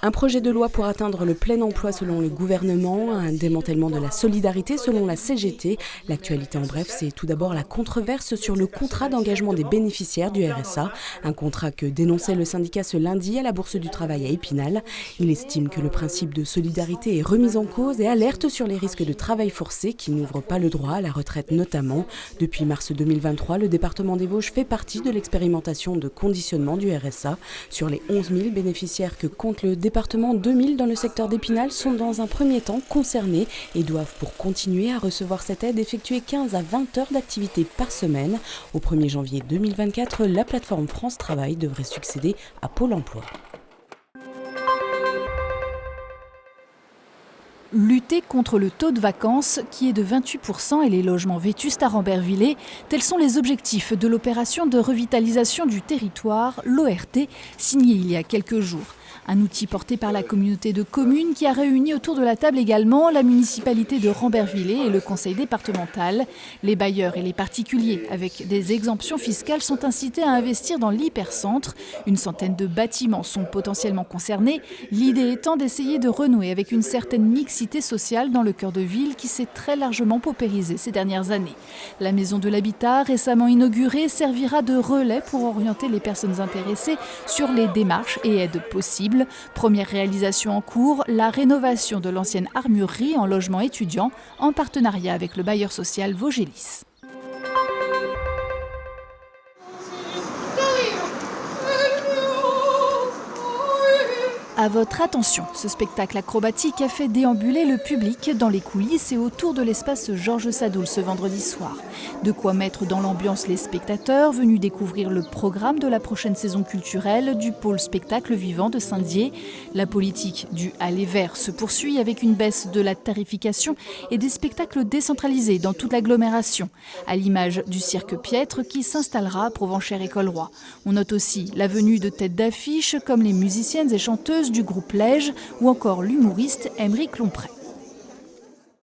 Un projet de loi pour atteindre le plein emploi selon le gouvernement, un démantèlement de la solidarité selon la CGT. L'actualité en bref, c'est tout d'abord la controverse sur le contrat d'engagement des bénéficiaires du RSA. Un contrat que dénonçait le syndicat ce lundi à la Bourse du Travail à Épinal. Il estime que le principe de solidarité est remis en cause et alerte sur les risques de travail forcé qui n'ouvrent pas le droit à la retraite notamment. Depuis mars 2023, le département des Vosges fait partie de l'expérimentation de conditionnement du RSA. Sur les 11 000 bénéficiaires que compte le département, 2 000 dans le secteur d'Épinal sont dans un premier temps concernés et doivent, pour continuer à recevoir cette aide, effectuer 15 à 20 heures d'activité par semaine. Au 1er janvier 2024, la plateforme France Travail devrait succéder à Pôle emploi. Lutter contre le taux de vacances qui est de 28% et les logements vétustes à Rambervillers, tels sont les objectifs de l'opération de revitalisation du territoire, l'ORT, signée il y a quelques jours. Un outil porté par la communauté de communes qui a réuni autour de la table également la municipalité de Rambervillers et le conseil départemental. Les bailleurs et les particuliers avec des exemptions fiscales sont incités à investir dans l'hypercentre. Une centaine de bâtiments sont potentiellement concernés. L'idée étant d'essayer de renouer avec une certaine mixité sociale dans le cœur de ville qui s'est très largement paupérisée ces dernières années. La maison de l'habitat, récemment inaugurée, servira de relais pour orienter les personnes intéressées sur les démarches et aides possibles. Première réalisation en cours, la rénovation de l'ancienne armurerie en logement étudiant en partenariat avec le bailleur social Vosgelis. À votre attention, ce spectacle acrobatique a fait déambuler le public dans les coulisses et autour de l'espace Georges Sadoul ce vendredi soir. De quoi mettre dans l'ambiance les spectateurs venus découvrir le programme de la prochaine saison culturelle du pôle spectacle vivant de Saint-Dié. La politique du aller vert se poursuit avec une baisse de la tarification et des spectacles décentralisés dans toute l'agglomération, à l'image du cirque Piètre qui s'installera à Provenchère-École-Roi. On note aussi la venue de têtes d'affiche comme les musiciennes et chanteuses du groupe Lège ou encore l'humoriste Aymeric Lompré.